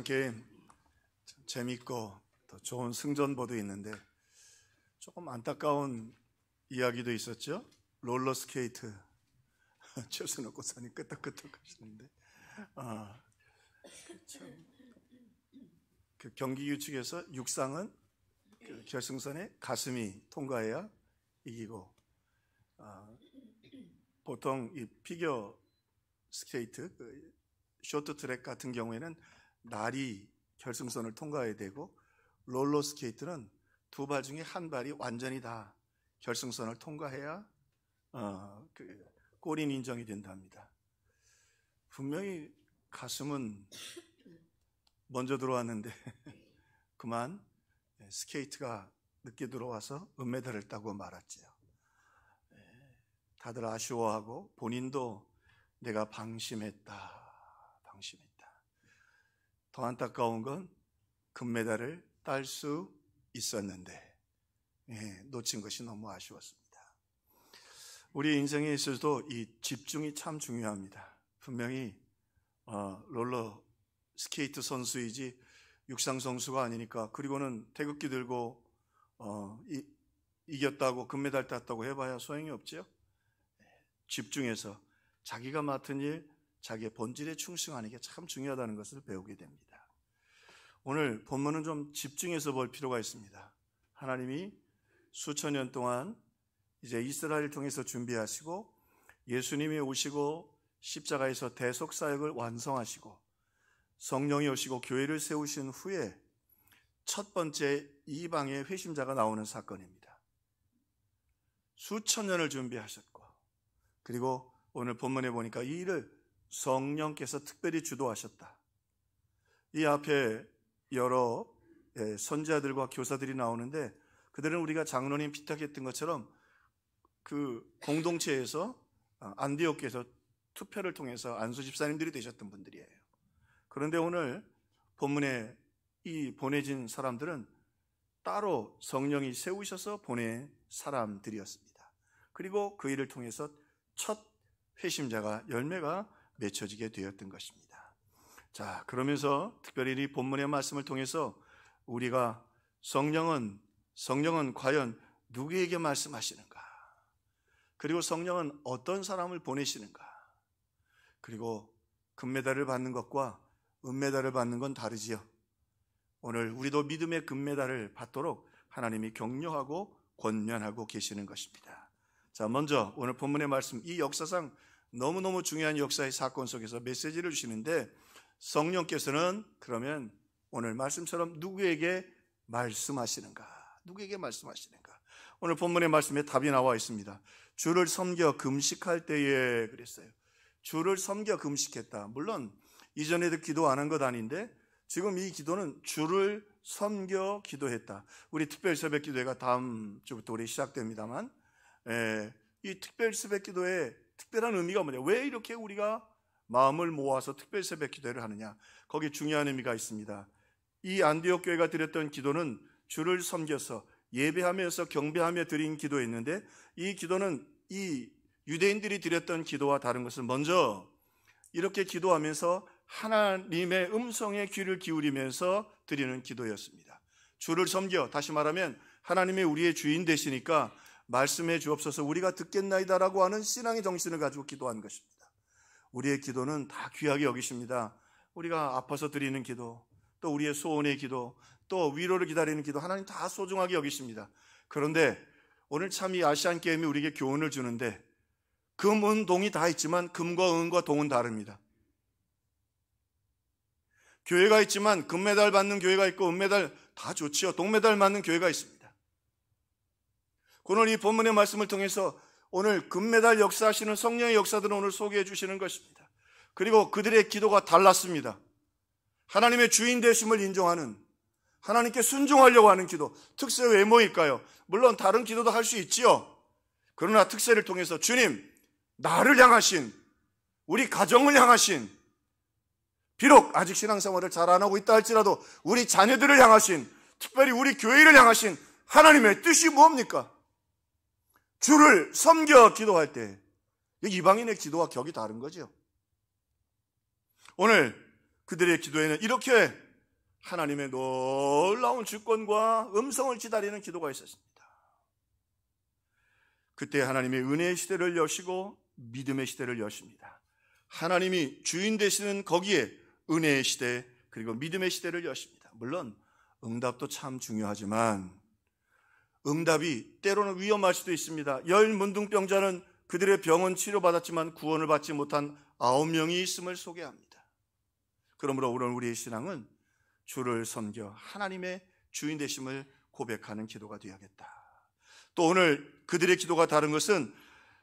게임 재밌고 또 좋은 승전보도 있는데 조금 안타까운 이야기도 있었죠. 롤러스케이트 최순호 고사님 끄떡끄떡 하시는데 그 경기 규칙에서 육상은 그 결승선에 가슴이 통과해야 이기고 보통 이 피겨 스케이트 그 쇼트트랙 같은 경우에는 날이 결승선을 통과해야 되고 롤러 스케이트는 두 발 중에 한 발이 완전히 다 결승선을 통과해야 그 골인 인정이 된답니다. 분명히 가슴은 먼저 들어왔는데 그만 스케이트가 늦게 들어와서 은메달을 따고 말았지요. 다들 아쉬워하고 본인도 내가 방심했다. 더 안타까운 건 금메달을 딸 수 있었는데 놓친 것이 너무 아쉬웠습니다. 우리 인생에 있어서도 이 집중이 참 중요합니다. 분명히 롤러 스케이트 선수이지 육상 선수가 아니니까, 그리고는 태극기 들고 이겼다고 금메달 땄다고 해봐야 소용이 없죠. 집중해서 자기가 맡은 일, 자기의 본질에 충실하는 게 참 중요하다는 것을 배우게 됩니다. 오늘 본문은 좀 집중해서 볼 필요가 있습니다. 하나님이 수천 년 동안 이제 이스라엘을 통해서 준비하시고 예수님이 오시고 십자가에서 대속사역을 완성하시고 성령이 오시고 교회를 세우신 후에 첫 번째 이방의 회심자가 나오는 사건입니다. 수천 년을 준비하셨고, 그리고 오늘 본문에 보니까 이 일을 성령께서 특별히 주도하셨다. 이 앞에 여러 선지자들과 교사들이 나오는데, 그들은 우리가 장로님 피탁했던 것처럼 그 공동체에서 안디옥에서 투표를 통해서 안수 집사님들이 되셨던 분들이에요. 그런데 오늘 본문에 이 보내진 사람들은 따로 성령이 세우셔서 보낸 사람들이었습니다. 그리고 그 일을 통해서 첫 회심자가 열매가 맺혀지게 되었던 것입니다. 자, 그러면서 특별히 이 본문의 말씀을 통해서 우리가 성령은 과연 누구에게 말씀하시는가? 그리고 성령은 어떤 사람을 보내시는가? 그리고 금메달을 받는 것과 은메달을 받는 건 다르지요. 오늘 우리도 믿음의 금메달을 받도록 하나님이 격려하고 권면하고 계시는 것입니다. 자, 먼저 오늘 본문의 말씀, 이 역사상 너무너무 중요한 역사의 사건 속에서 메시지를 주시는데, 성령께서는 그러면 오늘 말씀처럼 누구에게 말씀하시는가? 오늘 본문의 말씀에 답이 나와 있습니다. 주를 섬겨 금식할 때에 그랬어요. 주를 섬겨 금식했다. 물론 이전에도 기도 안 한 것 아닌데 지금 이 기도는 주를 섬겨 기도했다. 우리 특별 새벽 기도회가 다음 주부터 우리 시작됩니다만, 이 특별 새벽 기도의 특별한 의미가 뭐냐? 왜 이렇게 우리가 마음을 모아서 특별 새벽 기도를 하느냐? 거기 중요한 의미가 있습니다. 이 안디옥 교회가 드렸던 기도는 주를 섬겨서 예배하면서 경배하며 드린 기도였는데, 이 기도는 이 유대인들이 드렸던 기도와 다른 것은 먼저 이렇게 기도하면서 하나님의 음성에 귀를 기울이면서 드리는 기도였습니다. 주를 섬겨, 다시 말하면 하나님이 우리의 주인 되시니까 말씀해 주옵소서 우리가 듣겠나이다라고 하는 신앙의 정신을 가지고 기도한 것입니다. 우리의 기도는 다 귀하게 여기십니다. 우리가 아파서 드리는 기도, 또 우리의 소원의 기도, 또 위로를 기다리는 기도, 하나님 다 소중하게 여기십니다. 그런데 오늘 참 이 아시안게임이 우리에게 교훈을 주는데, 금, 은, 동이 다 있지만 금과 은과 동은 다릅니다. 교회가 있지만 금메달 받는 교회가 있고 은메달 다 좋지요. 동메달 받는 교회가 있습니다. 오늘 이 본문의 말씀을 통해서 오늘 금메달 역사하시는 성령의 역사들을 오늘 소개해 주시는 것입니다. 그리고 그들의 기도가 달랐습니다. 하나님의 주인 되심을 인정하는, 하나님께 순종하려고 하는 기도. 특세 왜 뭐일까요? 물론 다른 기도도 할 수 있지요. 그러나 특세를 통해서 주님, 나를 향하신, 우리 가정을 향하신, 비록 아직 신앙생활을 잘 안 하고 있다 할지라도 우리 자녀들을 향하신, 특별히 우리 교회를 향하신 하나님의 뜻이 뭡니까? 주를 섬겨 기도할 때 이방인의 기도와 격이 다른 거죠. 오늘 그들의 기도에는 이렇게 하나님의 놀라운 주권과 음성을 기다리는 기도가 있었습니다. 그때 하나님의 은혜의 시대를 여시고 믿음의 시대를 여십니다. 하나님이 주인 되시는 거기에 은혜의 시대 그리고 믿음의 시대를 여십니다. 물론 응답도 참 중요하지만 응답이 때로는 위험할 수도 있습니다. 10 문둥병자는 그들의 병은 치료받았지만 구원을 받지 못한 9명이 있음을 소개합니다. 그러므로 오늘 우리의 신앙은 주를 섬겨 하나님의 주인 되심을 고백하는 기도가 되어야겠다. 또 오늘 그들의 기도가 다른 것은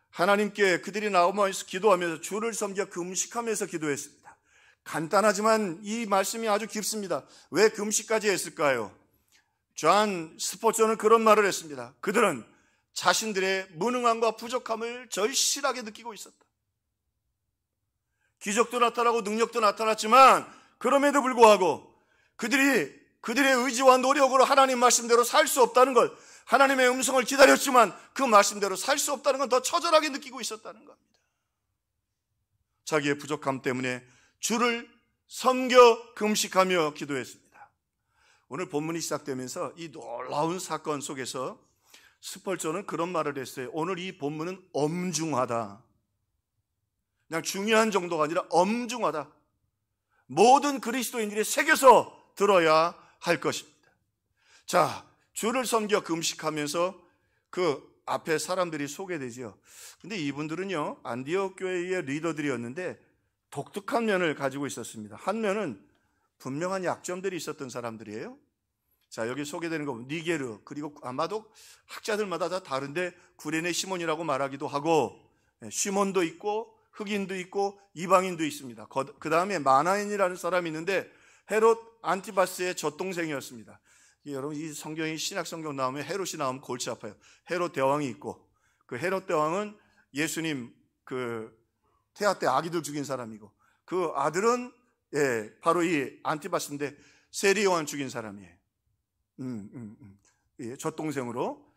하나님께 그들이 나오면서 기도하면서 주를 섬겨 금식하면서 기도했습니다. 간단하지만 이 말씀이 아주 깊습니다. 왜 금식까지 했을까요? 존 스포츠는 그런 말을 했습니다. 그들은 자신들의 무능함과 부족함을 절실하게 느끼고 있었다. 기적도 나타나고 능력도 나타났지만 그럼에도 불구하고 그들의 의지와 노력으로 하나님 말씀대로 살 수 없다는 것, 하나님의 음성을 기다렸지만 그 말씀대로 살 수 없다는 건 더 처절하게 느끼고 있었다는 겁니다. 자기의 부족함 때문에 주를 섬겨 금식하며 기도했습니다. 오늘 본문이 시작되면서 이 놀라운 사건 속에서 스펄전은 그런 말을 했어요. 오늘 이 본문은 엄중하다. 그냥 중요한 정도가 아니라 엄중하다. 모든 그리스도인들이 새겨서 들어야 할 것입니다. 자, 주를 섬겨 금식하면서 그 앞에 사람들이 소개되지요. 근데 이분들은요, 안디옥 교회의 리더들이었는데 독특한 면을 가지고 있었습니다. 한 면은 분명한 약점들이 있었던 사람들이에요. 자, 여기 소개되는 거 니게르, 그리고 아마도 학자들마다 다 다른데 구레네 시몬이라고 말하기도 하고, 시몬도 있고 흑인도 있고 이방인도 있습니다. 그 다음에 마나엔이라는 사람이 있는데 헤롯 안티바스의 젖동생이었습니다. 여러분, 이 성경이 신약 성경 나오면 헤롯이 나오면 골치 아파요. 헤롯 대왕이 있고, 그 헤롯 대왕은 예수님 그 태아 때 아기들 죽인 사람이고, 그 아들은 바로 이 안티바스인데 세리 요한 죽인 사람이에요. 예, 젖동생으로.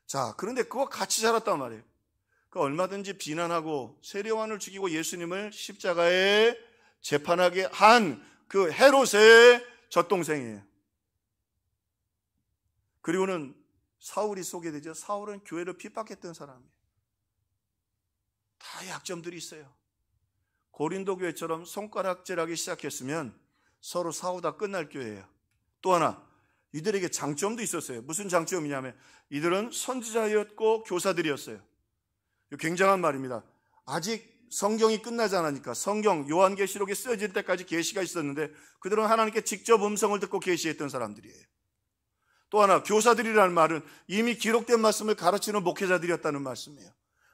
자, 그런데 그거 같이 자랐단 말이에요. 그 얼마든지 비난하고 세리 요한을 죽이고 예수님을 십자가에 재판하게 한 그 헤롯의 젖동생이에요. 그리고는 사울이 소개되죠. 사울은 교회를 핍박했던 사람이에요. 다 약점들이 있어요. 고린도 교회처럼 손가락질하기 시작했으면 서로 싸우다 끝날 교회예요. 또 하나, 이들에게 장점도 있었어요. 무슨 장점이냐면 이들은 선지자였고 교사들이었어요. 굉장한 말입니다. 아직 성경이 끝나지 않으니까 성경 요한계시록에 쓰여질 때까지 계시가 있었는데 그들은 하나님께 직접 음성을 듣고 계시했던 사람들이에요. 또 하나, 교사들이라는 말은 이미 기록된 말씀을 가르치는 목회자들이었다는 말씀이에요.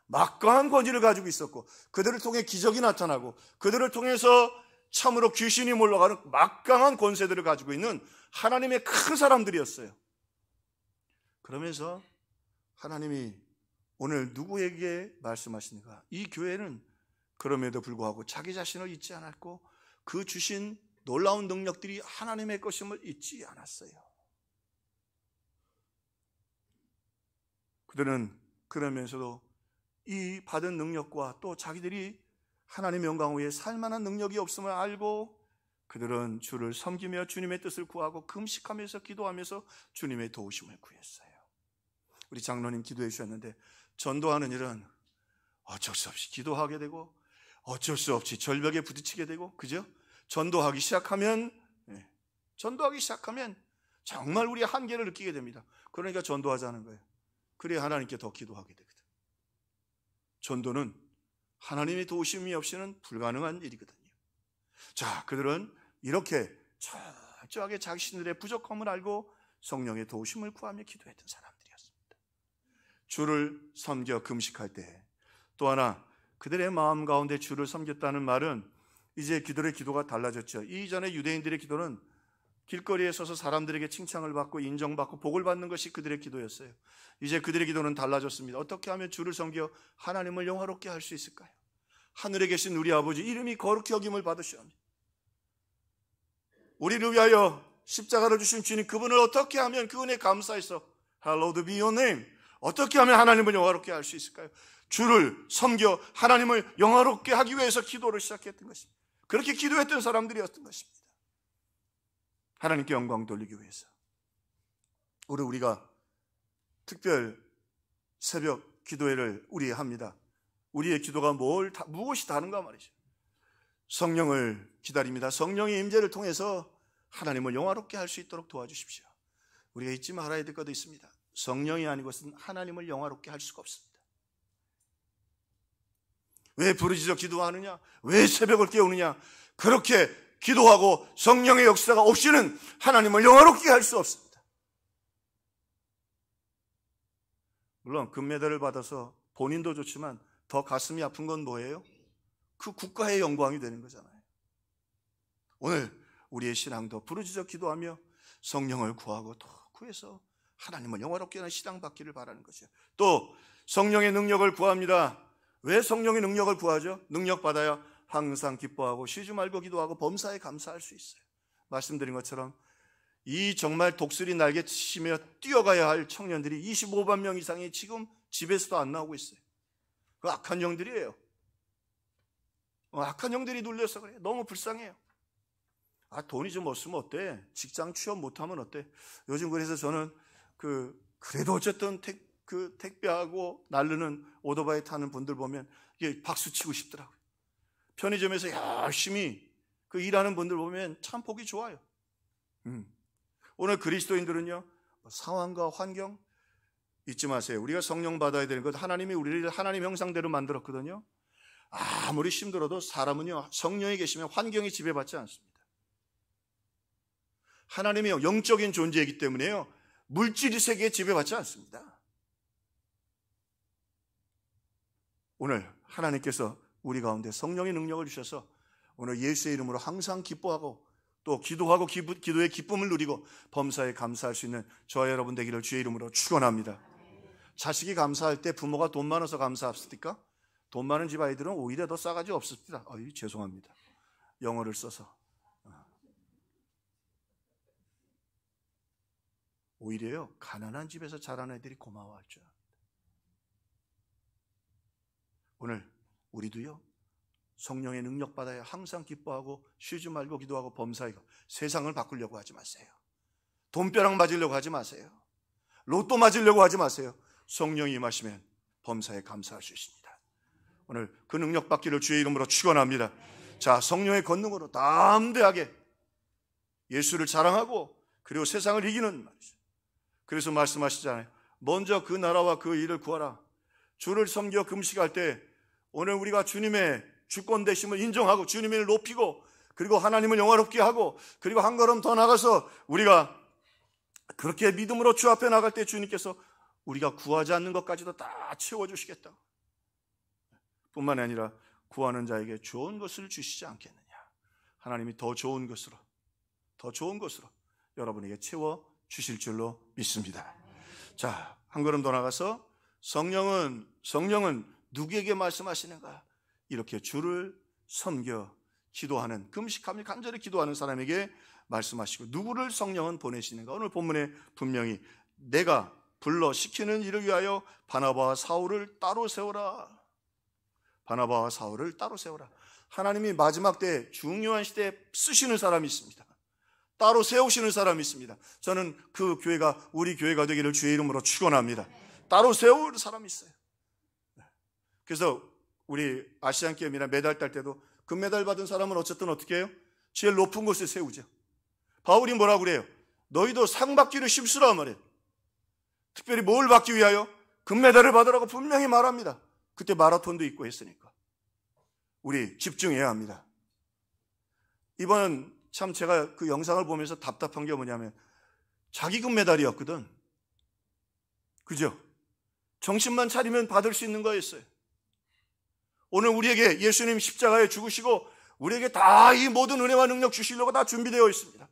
막강한 권위를 가지고 있었고 그들을 통해 기적이 나타나고 그들을 통해서 참으로 귀신이 몰려가는 막강한 권세들을 가지고 있는 하나님의 큰 사람들이었어요. 그러면서 하나님이 오늘 누구에게 말씀하시는가? 이 교회는 그럼에도 불구하고 자기 자신을 잊지 않았고 그 주신 놀라운 능력들이 하나님의 것임을 잊지 않았어요. 그들은 그러면서도 이 받은 능력과 또 자기들이 하나님의 영광 위에 살만한 능력이 없음을 알고 그들은 주를 섬기며 주님의 뜻을 구하고 금식하면서 기도하면서 주님의 도우심을 구했어요. 우리 장로님 기도해 주셨는데 전도하는 일은 어쩔 수 없이 기도하게 되고 어쩔 수 없이 절벽에 부딪히게 되고, 그죠? 전도하기 시작하면 정말 우리의 한계를 느끼게 됩니다. 그러니까 전도하자는 거예요. 그래야 하나님께 더 기도하게 되거든. 전도는 하나님의 도우심이 없이는 불가능한 일이거든요. 자, 그들은 이렇게 철저하게 자신들의 부족함을 알고 성령의 도우심을 구하며 기도했던 사람들이었습니다. 주를 섬겨 금식할 때 또 하나, 그들의 마음 가운데 주를 섬겼다는 말은 이제 그들의 기도가 달라졌죠. 이전에 유대인들의 기도는 길거리에 서서 사람들에게 칭찬을 받고 인정받고 복을 받는 것이 그들의 기도였어요. 이제 그들의 기도는 달라졌습니다. 어떻게 하면 주를 섬겨 하나님을 영화롭게 할 수 있을까요? 하늘에 계신 우리 아버지 이름이 거룩히 여김을 받으시옵니다. 우리를 위하여 십자가를 주신 주님, 그분을 어떻게 하면 그 은혜 감사해서 Hallowed be your name, 어떻게 하면 하나님을 영화롭게 할 수 있을까요? 주를 섬겨 하나님을 영화롭게 하기 위해서 기도를 시작했던 것입니다. 그렇게 기도했던 사람들이었던 것입니다. 하나님께 영광 돌리기 위해서. 우리가 특별 새벽 기도회를 우리 합니다. 우리의 기도가 무엇이 다른가 말이죠. 성령을 기다립니다. 성령의 임재를 통해서 하나님을 영화롭게 할 수 있도록 도와주십시오. 우리가 잊지 말아야 될 것도 있습니다. 성령이 아닌 것은 하나님을 영화롭게 할 수가 없습니다. 왜 부르짖어 기도하느냐? 왜 새벽을 깨우느냐? 그렇게 기도하고 성령의 역사가 없이는 하나님을 영화롭게 할 수 없습니다. 물론 금메달을 받아서 본인도 좋지만 더 가슴이 아픈 건 뭐예요? 그 국가의 영광이 되는 거잖아요. 오늘 우리의 신앙도 부르짖어 기도하며 성령을 구하고 또 구해서 하나님을 영화롭게 하는 신앙 받기를 바라는 거죠. 또 성령의 능력을 구합니다. 왜 성령의 능력을 구하죠? 능력 받아야 항상 기뻐하고 쉬지 말고 기도하고 범사에 감사할 수 있어요. 말씀드린 것처럼 이 정말 독수리 날개 치며 뛰어가야 할 청년들이 25만 명 이상이 지금 집에서도 안 나오고 있어요. 그 악한 영들이에요. 악한 영들이 눌려서 그래요. 너무 불쌍해요. 돈이 좀 없으면 어때? 직장 취업 못하면 어때? 요즘 그래서 저는 그래도 어쨌든 택배하고 날르는 오토바이 타는 분들 보면 이게 박수 치고 싶더라고요. 편의점에서 열심히 일하는 분들 보면 참 보기 좋아요. 오늘 그리스도인들은요, 상황과 환경 잊지 마세요. 우리가 성령 받아야 되는 것, 하나님이 우리를 하나님 형상대로 만들었거든요. 아무리 힘들어도 사람은요, 성령이 계시면 환경이 지배받지 않습니다. 하나님이 영적인 존재이기 때문에요, 물질의 세계에 지배받지 않습니다. 오늘 하나님께서 우리 가운데 성령의 능력을 주셔서 오늘 예수의 이름으로 항상 기뻐하고 또 기도하고 기도의 기쁨을 누리고 범사에 감사할 수 있는 저와 여러분 되기를 주의 이름으로 축원합니다. 자식이 감사할 때 부모가 돈 많아서 감사합니까? 돈 많은 집 아이들은 오히려 더 싸가지 없습니다. 죄송합니다. 영어를 써서. 오히려요, 가난한 집에서 자란 애들이 고마워할 줄 압니다. 오늘 우리도요, 성령의 능력 받아야 항상 기뻐하고 쉬지 말고 기도하고 범사이고 세상을 바꾸려고 하지 마세요. 돈벼락 맞으려고 하지 마세요. 로또 맞으려고 하지 마세요. 성령이 임하시면 범사에 감사할 수 있습니다. 오늘 그 능력 받기를 주의 이름으로 축원합니다. 자, 성령의 권능으로 담대하게 예수를 자랑하고 그리고 세상을 이기는 말이죠. 그래서 말씀하시잖아요. 먼저 그 나라와 그 일을 구하라. 주를 섬겨 금식할 때 오늘 우리가 주님의 주권 되심을 인정하고 주님을 높이고 그리고 하나님을 영화롭게 하고 그리고 한 걸음 더 나가서 우리가 그렇게 믿음으로 주 앞에 나갈 때 주님께서 우리가 구하지 않는 것까지도 다 채워주시겠다. 뿐만 아니라 구하는 자에게 좋은 것을 주시지 않겠느냐. 하나님이 더 좋은 것으로 여러분에게 채워주실 줄로 믿습니다. 자, 한 걸음 더 나가서 성령은 누구에게 말씀하시는가? 이렇게 주를 섬겨 기도하는, 금식하며 간절히 기도하는 사람에게 말씀하시고, 누구를 성령은 보내시는가? 오늘 본문에 분명히 내가 불러 시키는 일을 위하여 바나바와 사울을 따로 세워라. 바나바와 사울을 따로 세워라. 하나님이 마지막 때 중요한 시대에 쓰시는 사람이 있습니다. 따로 세우시는 사람이 있습니다. 저는 그 교회가 우리 교회가 되기를 주의 이름으로 축원합니다. 따로 세울 사람이 있어요. 그래서 우리 아시안게임이나 메달 딸 때도 금메달 받은 사람은 어쨌든 어떻게 해요? 제일 높은 곳에 세우죠. 바울이 뭐라고 그래요? 너희도 상 받기를 힘쓰라 말이에요. 특별히 뭘 받기 위하여? 금메달을 받으라고 분명히 말합니다. 그때 마라톤도 있고 했으니까. 우리 집중해야 합니다. 이번 참 제가 그 영상을 보면서 답답한 게 뭐냐면 자기 금메달이었거든. 그죠? 정신만 차리면 받을 수 있는 거였어요. 오늘 우리에게 예수님 십자가에 죽으시고 우리에게 다 이 모든 은혜와 능력 주시려고 다 준비되어 있습니다.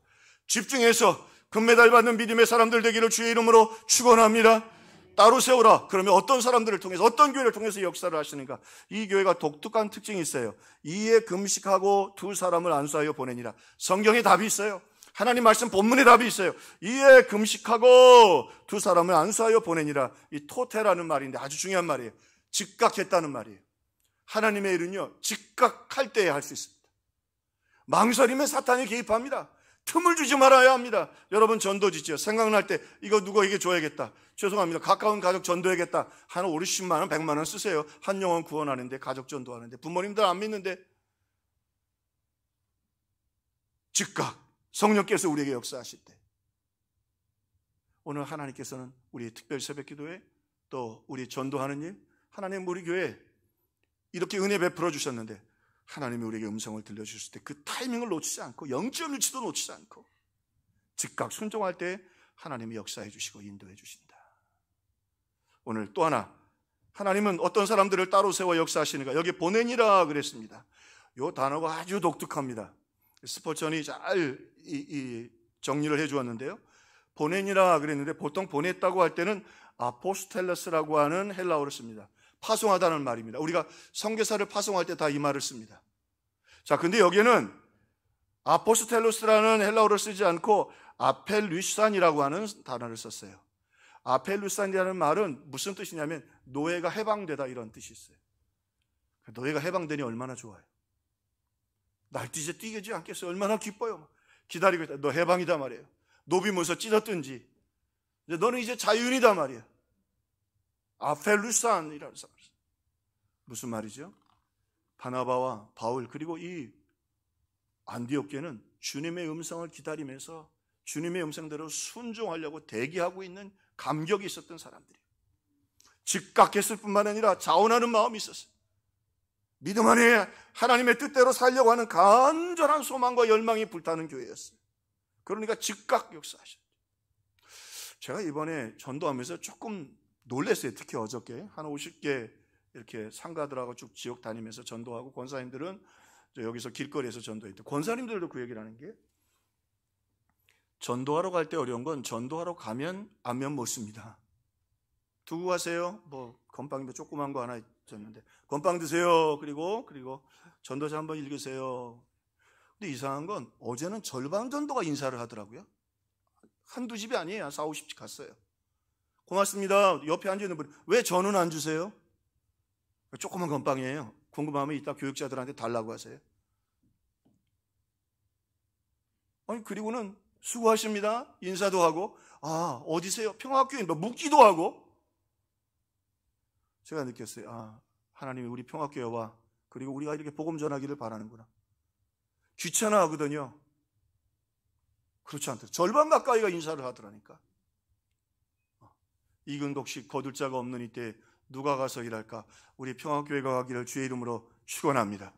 집중해서 금메달 받는 믿음의 사람들 되기를 주의 이름으로 축원합니다. 따로 세우라. 그러면 어떤 사람들을 통해서, 어떤 교회를 통해서 역사를 하시는가? 이 교회가 독특한 특징이 있어요. 이에 금식하고 두 사람을 안수하여 보내니라. 성경에 답이 있어요. 하나님 말씀 본문에 답이 있어요. 이에 금식하고 두 사람을 안수하여 보내니라. 이 토테라는 말인데 아주 중요한 말이에요. 즉각했다는 말이에요. 하나님의 일은요, 즉각할 때에 할 수 있습니다. 망설이면 사탄이 개입합니다. 틈을 주지 말아야 합니다. 여러분 전도 짓죠. 생각날 때 이거 누구에게 줘야겠다. 죄송합니다. 가까운 가족 전도해야겠다. 한 5, 60만 원, 100만 원 쓰세요. 한 영혼 구원하는데, 가족 전도하는데. 부모님들 안 믿는데. 즉각 성령께서 우리에게 역사하실 때, 오늘 하나님께서는 우리 특별 새벽기도회, 또 우리 전도하는 일, 하나님 우리 교회 이렇게 은혜 베풀어 주셨는데 하나님이 우리에게 음성을 들려주실 때 그 타이밍을 놓치지 않고 0.1초도 놓치지 않고 즉각 순종할 때 하나님이 역사해 주시고 인도해 주신다. 오늘 또 하나, 하나님은 어떤 사람들을 따로 세워 역사하시는가? 여기 보내니라 그랬습니다. 이 단어가 아주 독특합니다. 스포천이 잘 정리를 해 주었는데요. 보내니라 그랬는데 보통 보냈다고 할 때는 아포스텔러스라고 하는 헬라어를 씁니다. 파송하다는 말입니다. 우리가 선교사를 파송할 때 다 이 말을 씁니다. 자, 근데 여기에는 아포스텔로스라는 헬라어를 쓰지 않고 아펠루산이라고 하는 단어를 썼어요. 아펠루산이라는 말은 무슨 뜻이냐면 노예가 해방되다 이런 뜻이 있어요. 노예가 해방되니 얼마나 좋아요. 날뛰지 뛰지 않겠어요. 얼마나 기뻐요. 기다리고 있다. 너 해방이다 말이에요. 노비 문서 찢었든지 너는 이제 자유인이다 말이에요. 아펠루산이라는 사람. 무슨 말이죠? 바나바와 바울 그리고 이 안디옥교는 주님의 음성을 기다리면서 주님의 음성대로 순종하려고 대기하고 있는 감격이 있었던 사람들이에요. 즉각했을 뿐만 아니라 자원하는 마음이 있었어요. 믿음 안에 하나님의 뜻대로 살려고 하는 간절한 소망과 열망이 불타는 교회였어요. 그러니까 즉각 역사하셨죠. 제가 이번에 전도하면서 조금 놀랐어요. 특히 어저께 한 50개 이렇게 상가들하고 쭉 지역 다니면서 전도하고, 권사님들은 여기서 길거리에서 전도했대. 권사님들도 그 얘기를 하는 게, 전도하러 갈 때 어려운 건 전도하러 가면 안면 못 씁니다. 두고 가세요. 뭐 건빵 조그만 거 하나 줬는데 건빵 드세요. 그리고 전도서 한번 읽으세요. 근데 이상한 건 어제는 절반 전도가 인사를 하더라고요. 한두 집이 아니에요. 4, 50집 갔어요. 고맙습니다. 옆에 앉아있는 분, 왜 저는 안 주세요? 조그만 건빵이에요. 궁금하면 이따 교육자들한테 달라고 하세요. 아니, 그리고는 수고하십니다. 인사도 하고, 어디세요? 평화학교에 묻기도 하고. 제가 느꼈어요. 하나님이 우리 평화교회 와. 그리고 우리가 이렇게 복음 전하기를 바라는구나. 귀찮아 하거든요. 그렇지 않다. 절반 가까이가 인사를 하더라니까. 이근독식 거둘 자가 없는 이때 누가 가서 일할까? 우리 평화교회가 가기를 주의 이름으로 축원합니다.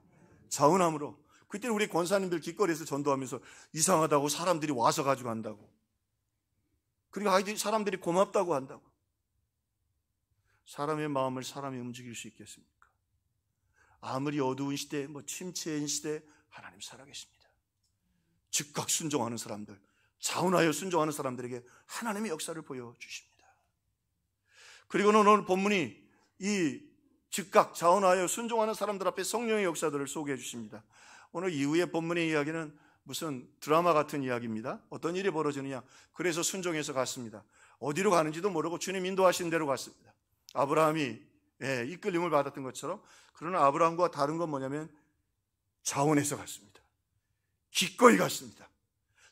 자원함으로. 그때는 우리 권사님들 길거리에서 전도하면서 이상하다고 사람들이 와서 가지고 간다고. 그리고 사람들이 고맙다고 한다고. 사람의 마음을 사람이 움직일 수 있겠습니까? 아무리 어두운 시대, 침체인 시대, 하나님 살아계십니다. 즉각 순종하는 사람들, 자원하여 순종하는 사람들에게 하나님의 역사를 보여주십니다. 그리고는 오늘 본문이 이 즉각 자원하여 순종하는 사람들 앞에 성령의 역사들을 소개해 주십니다. 오늘 이후의 본문의 이야기는 무슨 드라마 같은 이야기입니다. 어떤 일이 벌어지느냐? 그래서 순종해서 갔습니다. 어디로 가는지도 모르고 주님 인도하신 대로 갔습니다. 아브라함이 이끌림을 받았던 것처럼. 그러나 아브라함과 다른 건 뭐냐면 자원해서 갔습니다. 기꺼이 갔습니다.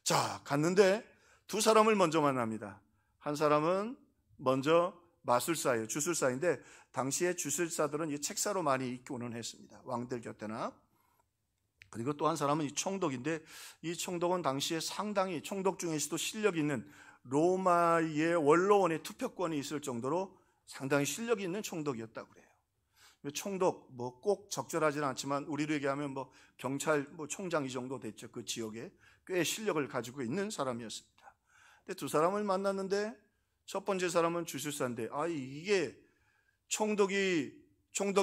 자, 갔는데 두 사람을 먼저 만납니다. 한 사람은 먼저 마술사예요. 주술사인데 당시에 주술사들은 이 책사로 많이 있고는 했습니다. 왕들 곁에나. 그리고 또 한 사람은 이 총독인데, 이 총독은 당시에 상당히 총독 중에서도 실력 있는 로마의 원로원의 투표권이 있을 정도로 상당히 실력이 있는 총독이었다고 그래요. 총독 꼭 적절하지는 않지만 우리로 얘기하면 경찰 총장 이 정도 됐죠. 그 지역에 꽤 실력을 가지고 있는 사람이었습니다. 근데 두 사람을 만났는데 첫 번째 사람은 주술사인데 이게 총독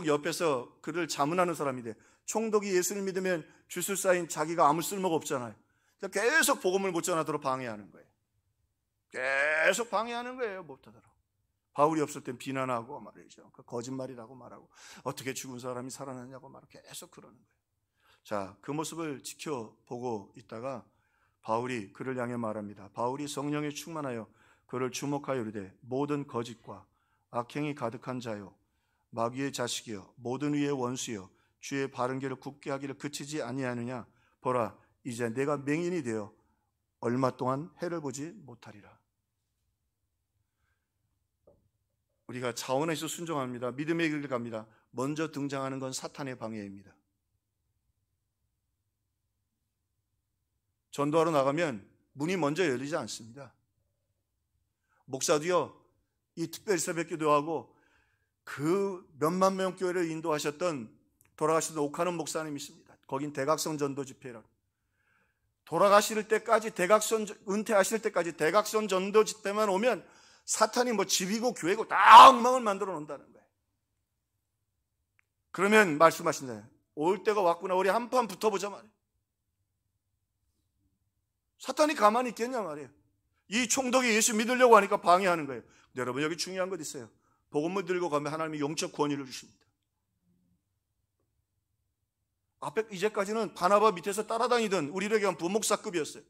옆에서 그를 자문하는 사람인데, 총독이 예수를 믿으면 주술사인 자기가 아무 쓸모가 없잖아요. 그러니까 계속 복음을 못 전하도록 방해하는 거예요. 계속 방해하는 거예요. 못하도록. 바울이 없을 땐 비난하고 말이죠. 거짓말이라고 말하고, 어떻게 죽은 사람이 살아났냐고 말하고 계속 그러는 거예요. 자, 그 모습을 지켜보고 있다가 바울이 그를 향해 말합니다. 바울이 성령에 충만하여 그를 주목하여 이르되, 모든 거짓과 악행이 가득한 자요, 마귀의 자식이여, 모든 위의 원수여, 주의 바른 길을 굳게 하기를 그치지 아니하느냐. 보라, 이제 내가 맹인이 되어 얼마 동안 해를 보지 못하리라. 우리가 자원에서 순종합니다. 믿음의 길을 갑니다. 먼저 등장하는 건 사탄의 방해입니다. 전도하러 나가면 문이 먼저 열리지 않습니다. 목사도요, 이 특별 새벽 기도하고 그 몇만 명 교회를 인도하셨던 돌아가신 오카는 목사님이 있습니다. 거긴 대각선 전도 집회라고. 돌아가실 때까지 은퇴하실 때까지 대각선 전도 집회만 오면 사탄이 뭐 집이고 교회고 다 엉망을 만들어 놓는다는 거예요. 그러면 말씀하신다. 올 때가 왔구나. 우리 한판 붙어보자 말이에요. 사탄이 가만히 있겠냐 말이에요. 이 총독이 예수 믿으려고 하니까 방해하는 거예요. 여러분, 여기 중요한 것 있어요. 복음을 들고 가면 하나님이 영적 권위를 주십니다. 앞에 이제까지는 바나바 밑에서 따라다니던 우리에게 한 부목사급이었어요.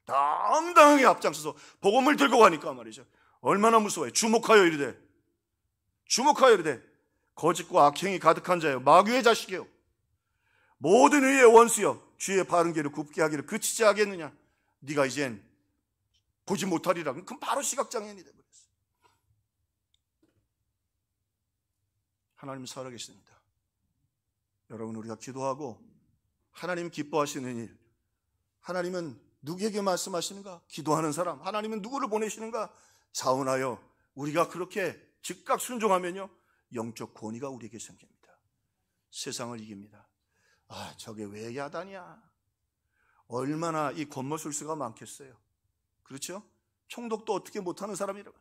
당당하게 앞장서서 복음을 들고 가니까 말이죠. 얼마나 무서워요. 주목하여 이르되 거짓과 악행이 가득한 자여 마귀의 자식이요 모든 의의 원수여 주의 바른 길을 굽게 하기를 그치지 하겠느냐. 네가 이젠 보지 못하리라. 그럼 바로 시각장애인이 되어버렸어요. 하나님 살아계십니다. 여러분, 우리가 기도하고 하나님 기뻐하시는 일, 하나님은 누구에게 말씀하시는가? 기도하는 사람. 하나님은 누구를 보내시는가? 자원하여 우리가 그렇게 즉각 순종하면요, 영적 권위가 우리에게 생깁니다. 세상을 이깁니다. 아, 저게 왜 야단이야? 얼마나 이 권모술수가 많겠어요. 그렇죠? 총독도 어떻게 못하는 사람이라고.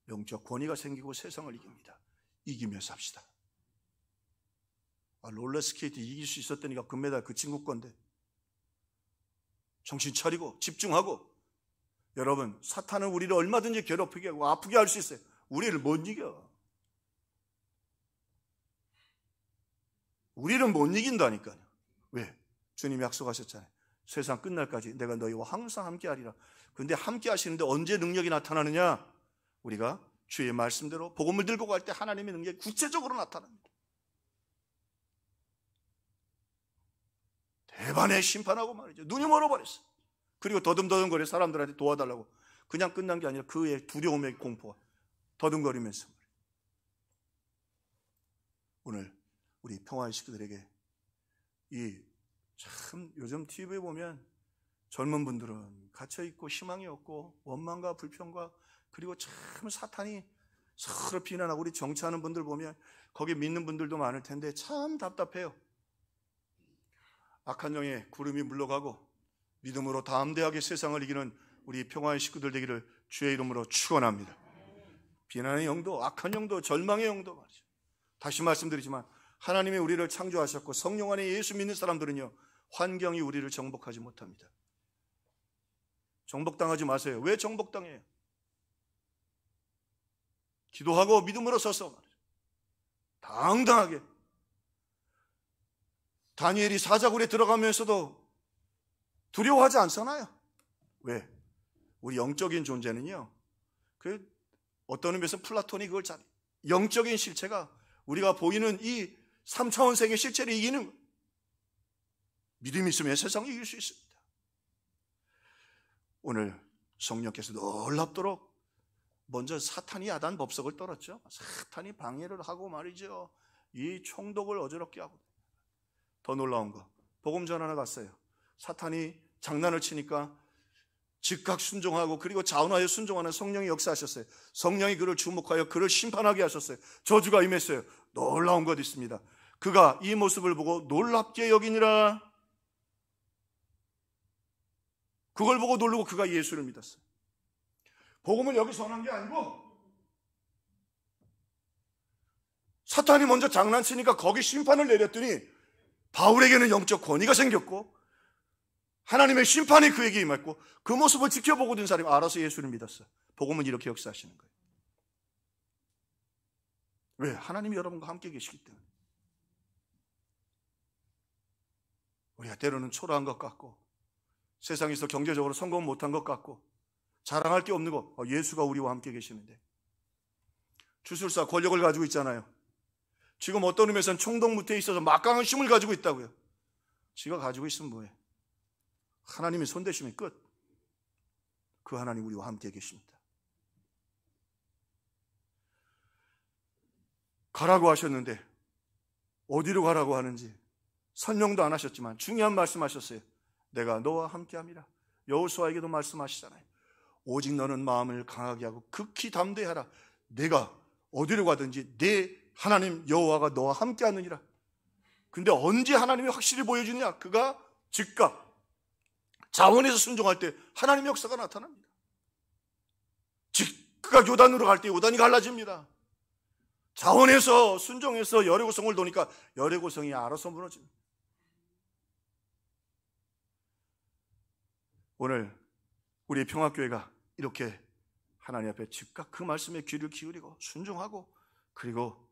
영적 권위가 생기고 세상을 이깁니다. 이기며 삽시다. 롤러스케이트 이길 수 있었다니까 금메달 그 친구 건데. 정신 차리고 집중하고. 여러분, 사탄은 우리를 얼마든지 괴롭히게 하고 아프게 할 수 있어요. 우리를 못 이겨. 우리는 못 이긴다니까요. 왜? 주님이 약속하셨잖아요. 세상 끝날까지 내가 너희와 항상 함께 하리라. 근데 함께 하시는데 언제 능력이 나타나느냐? 우리가 주의 말씀대로 복음을 들고 갈 때 하나님의 능력이 구체적으로 나타납니다. 대반의 심판하고 말이죠. 눈이 멀어버렸어. 그리고 더듬더듬거려 사람들한테 도와달라고. 그냥 끝난 게 아니라 그의 두려움의 공포가 더듬거리면서. 오늘 우리 평화의 식구들에게 참 요즘 TV에 보면 젊은 분들은 갇혀있고 희망이 없고 원망과 불평과 그리고 참 사탄이 서로 비난하고 우리 정치하는 분들 보면 거기 믿는 분들도 많을 텐데 참 답답해요. 악한 영에 구름이 물러가고 믿음으로 담대하게 세상을 이기는 우리 평화의 식구들 되기를 주의 이름으로 축원합니다. 비난의 영도, 악한 영도, 절망의 영도 말이죠. 다시 말씀드리지만 하나님이 우리를 창조하셨고 성령 안에 예수 믿는 사람들은요, 환경이 우리를 정복하지 못합니다. 정복당하지 마세요. 왜 정복당해요? 기도하고 믿음으로 서서 말이죠. 당당하게. 다니엘이 사자굴에 들어가면서도 두려워하지 않잖아요. 왜? 우리 영적인 존재는요, 어떤 의미에서 플라톤이 그걸 잘, 영적인 실체가 우리가 보이는 이 3차원 세계 실체를 이기는 거예요. 믿음이 있으면 세상을 이길 수 있습니다. 오늘 성령께서 놀랍도록 먼저 사탄이 야단 법석을 떨었죠. 사탄이 방해를 하고 말이죠. 이 총독을 어지럽게 하고. 더 놀라운 거, 복음 전하러 갔어요. 사탄이 장난을 치니까 즉각 순종하고 그리고 자원하여 순종하는 성령이 역사하셨어요. 성령이 그를 주목하여 그를 심판하게 하셨어요. 저주가 임했어요. 놀라운 것 있습니다. 그가 이 모습을 보고 놀랍게 여기니라. 그걸 보고 놀라고 그가 예수를 믿었어요. 복음을 여기 전한 게 아니고 사탄이 먼저 장난치니까 거기 심판을 내렸더니 바울에게는 영적 권위가 생겼고 하나님의 심판이 그에게 임했고 그 모습을 지켜보고 든 사람이 알아서 예수를 믿었어요. 복음은 이렇게 역사하시는 거예요. 왜? 하나님이 여러분과 함께 계시기 때문에. 우리가 때로는 초라한 것 같고 세상에서 경제적으로 성공 못한 것 같고 자랑할 게 없는 거, 예수가 우리와 함께 계시는데. 주술사 권력을 가지고 있잖아요. 지금 어떤 의미에서는 총독무태에 있어서 막강한 힘을 가지고 있다고요. 지가 가지고 있으면 뭐해? 하나님이 손대시면 끝. 그 하나님 우리와 함께 계십니다. 가라고 하셨는데 어디로 가라고 하는지 설명도 안 하셨지만 중요한 말씀하셨어요. 내가 너와 함께함이라. 여호수아에게도 말씀하시잖아요. 오직 너는 마음을 강하게 하고 극히 담대하라. 내가 어디로 가든지 내 하나님 여호와가 너와 함께하느니라. 근데 언제 하나님이 확실히 보여주느냐? 그가 즉각 자원에서 순종할 때 하나님의 역사가 나타납니다. 즉각 요단으로 갈 때 요단이 갈라집니다. 자원에서 순종해서 여리고성을 도니까 여리고성이 알아서 무너집니다. 오늘 우리 평화교회가 이렇게 하나님 앞에 즉각 그 말씀에 귀를 기울이고 순종하고, 그리고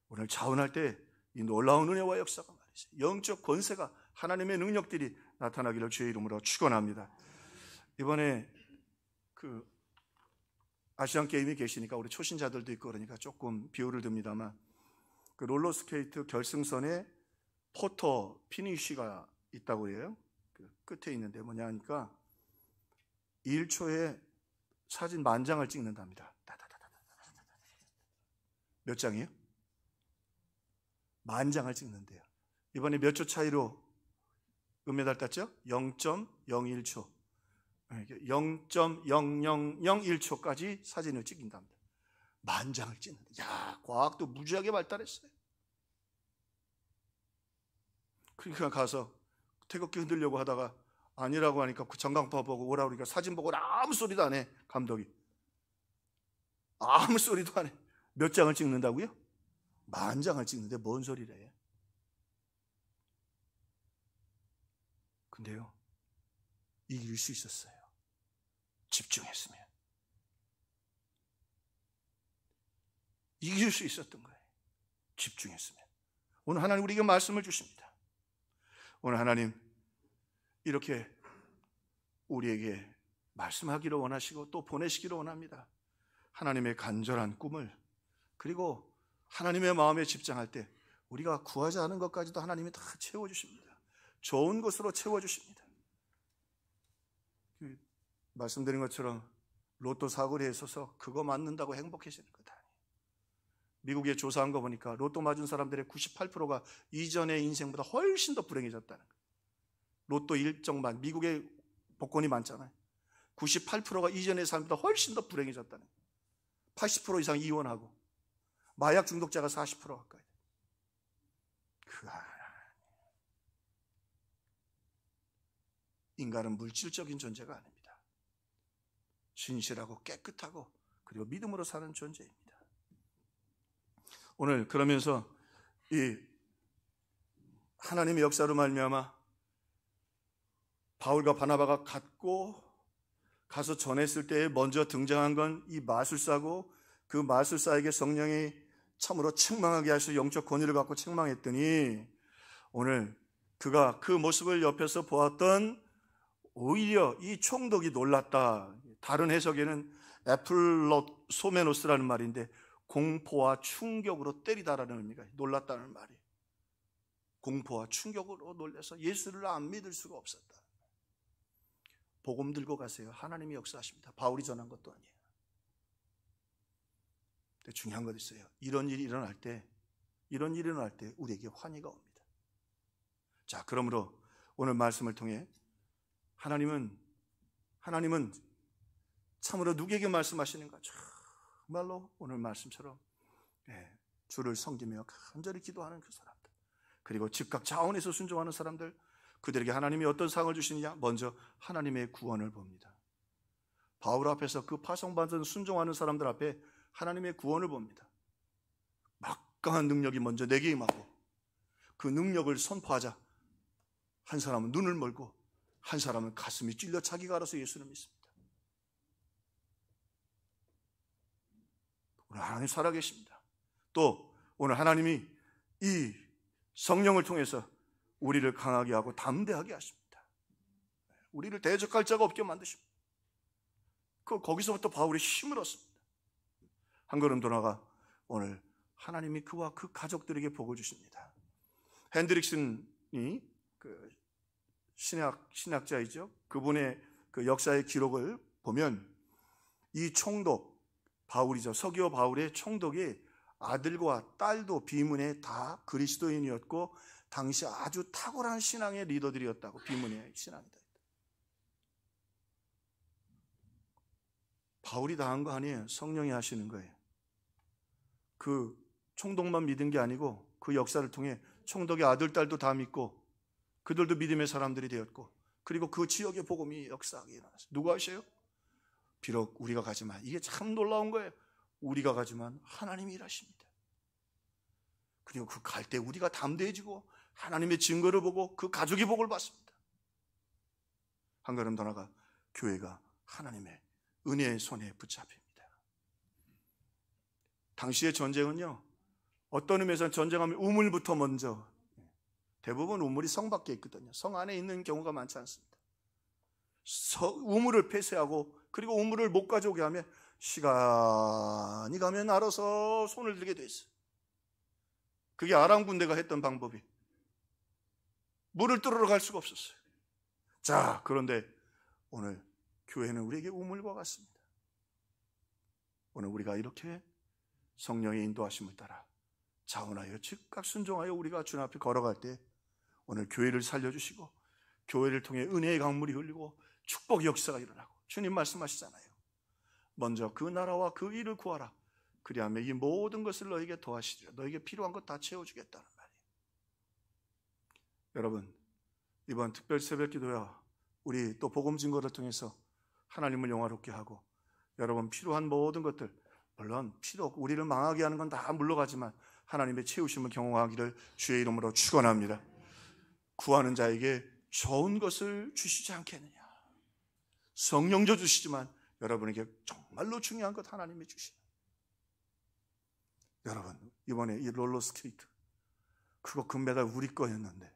오늘 자원할 때 이 놀라운 은혜와 역사가 말이죠, 영적 권세가, 하나님의 능력들이 나타나기를 주의 이름으로 축원합니다. 이번에 그 아시안 게임이 계시니까 우리 초신자들도 있고 그러니까 조금 비유를 듭니다만, 그 롤러스케이트 결승선에 포터 피니쉬가 있다고 해요. 그 끝에 있는데 뭐냐 하니까 1초에 사진 10,000장을 찍는답니다. 몇 장이에요? 10,000장을 찍는데요. 이번에 몇 초 차이로 은메달 땄죠? 0.01초. 0.0001초까지 사진을 찍는답니다. 10,000장을 찍는데, 야, 과학도 무지하게 발달했어요. 그러니까 가서 태극기 흔들려고 하다가 아니라고 하니까 그 전광판 보고 오라고 그러니까 사진 보고 아무 소리도 안 해. 감독이 아무 소리도 안 해. 몇 장을 찍는다고요? 10,000장을 찍는데 뭔 소리래. 근데요, 이길 수 있었어요. 집중했으면 이길 수 있었던 거예요. 집중했으면. 오늘 하나님 우리에게 말씀을 주십니다. 오늘 하나님 이렇게 우리에게 말씀하기를 원하시고 또 보내시기를 원합니다. 하나님의 간절한 꿈을, 그리고 하나님의 마음에 집중할 때 우리가 구하지 않은 것까지도 하나님이 다 채워주십니다. 좋은 것으로 채워주십니다. 말씀드린 것처럼 로또 사고리에 있어서 그거 맞는다고 행복해지는 것 아니에요. 미국에 조사한 거 보니까 로또 맞은 사람들의 98%가 이전의 인생보다 훨씬 더 불행해졌다는 거예요. 로또 일정만, 미국의 복권이 많잖아요. 98%가 이전의 삶보다 훨씬 더 불행해졌다는 거예요. 80% 이상 이혼하고 마약 중독자가 40% 가까이. 그 인간은 물질적인 존재가 아닙니다. 진실하고 깨끗하고 그리고 믿음으로 사는 존재입니다. 오늘 그러면서 이 하나님의 역사로 말미암아 바울과 바나바가 가서 전했을 때 먼저 등장한 건 이 마술사고, 그 마술사에게 성령이 참으로 책망하게 하셔서 영적 권위를 갖고 책망했더니, 오늘 그가 그 모습을 옆에서 보았던 오히려 이 총독이 놀랐다. 다른 해석에는 에플소메노스라는 말인데 공포와 충격으로 때리다라는 의미가, 놀랐다는 말이 공포와 충격으로 놀라서 예수를 안 믿을 수가 없었다. 복음 들고 가세요. 하나님이 역사하십니다. 바울이 전한 것도 아니에요. 근데 중요한 것 있어요. 이런 일이 일어날 때 우리에게 환희가 옵니다. 자, 그러므로 오늘 말씀을 통해 하나님은 참으로 누구에게 말씀하시는가? 정말로 오늘 말씀처럼 주를 섬기며 간절히 기도하는 그 사람들, 그리고 즉각 자원해서 순종하는 사람들, 그들에게 하나님이 어떤 상을 주시느냐? 먼저 하나님의 구원을 봅니다. 바울 앞에서 그 파송받은 순종하는 사람들 앞에 하나님의 구원을 봅니다. 막강한 능력이 먼저 내게 임하고 그 능력을 선포하자 한 사람은 눈을 멀고 한 사람은 가슴이 찔려 자기가 알아서 예수를 믿습니다. 오늘 하나님 살아계십니다. 또 오늘 하나님이 이 성령을 통해서 우리를 강하게 하고 담대하게 하십니다. 우리를 대적할 자가 없게 만드십니다. 거기서부터 바울이 힘을 얻습니다. 한 걸음 더 나아가 오늘 하나님이 그와 그 가족들에게 복을 주십니다. 핸드릭슨이 그 신학자이죠. 그분의 그 역사의 기록을 보면 이 총독 바울이죠. 서기오 바울의 총독이 아들과 딸도 비문에 다 그리스도인이었고 당시 아주 탁월한 신앙의 리더들이었다고. 비문의 신앙이다. 바울이 다 한 거 아니에요. 성령이 하시는 거예요. 그 총독만 믿은 게 아니고 그 역사를 통해 총독의 아들, 딸도 다 믿고 그들도 믿음의 사람들이 되었고, 그리고 그 지역의 복음이 역사하게 일어났어요. 누가 하셔요? 비록 우리가 가지만, 이게 참 놀라운 거예요. 우리가 가지만 하나님이 일하십니다. 그리고 그 갈 때 우리가 담대해지고 하나님의 증거를 보고 그 가족이 복을 받습니다. 한 걸음 더 나가 교회가 하나님의 은혜의 손에 붙잡힙니다. 당시의 전쟁은요, 어떤 의미에서는 전쟁하면 우물부터 먼저, 대부분 우물이 성 밖에 있거든요. 성 안에 있는 경우가 많지 않습니다. 우물을 폐쇄하고, 그리고 우물을 못 가져오게 하면 시간이 가면 알아서 손을 들게 돼 있어요. 그게 아람 군대가 했던 방법이. 물을 뚫으러 갈 수가 없었어요. 자, 그런데 오늘 교회는 우리에게 우물과 같습니다. 오늘 우리가 이렇게 성령의 인도하심을 따라 자원하여 즉각 순종하여 우리가 주님 앞에 걸어갈 때 오늘 교회를 살려주시고 교회를 통해 은혜의 강물이 흘리고 축복의 역사가 일어나고, 주님 말씀하시잖아요. 먼저 그 나라와 그 일을 구하라. 그리하면 이 모든 것을 너에게 더하시리라. 너에게 필요한 것 다 채워주겠다는 말이에요. 여러분, 이번 특별 새벽 기도야 우리 또 복음 증거를 통해서 하나님을 영화롭게 하고, 여러분 필요한 모든 것들, 물론 필요 없고 우리를 망하게 하는 건 다 물러가지만 하나님의 채우심을 경험하기를 주의 이름으로 축원합니다. 구하는 자에게 좋은 것을 주시지 않겠느냐. 성령도 주시지만 여러분에게 정말로 중요한 것 하나님이 주시는. 여러분, 이번에 이 롤러스케이트 그거 금메달 우리 거였는데,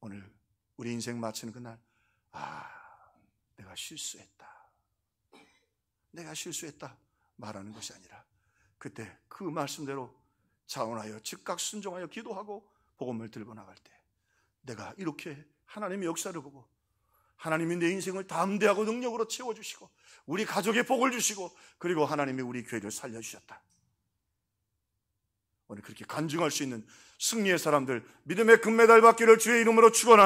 오늘 우리 인생 마치는 그날, 내가 실수했다 말하는 것이 아니라 그때 그 말씀대로 자원하여 즉각 순종하여 기도하고 복음을 들고 나갈 때 내가 이렇게 하나님의 역사를 보고 하나님이 내 인생을 담대하고 능력으로 채워주시고 우리 가족의 복을 주시고 그리고 하나님이 우리 교회를 살려주셨다. 오늘 그렇게 간증할 수 있는 승리의 사람들, 믿음의 금메달 받기를 주의 이름으로 축원합니다.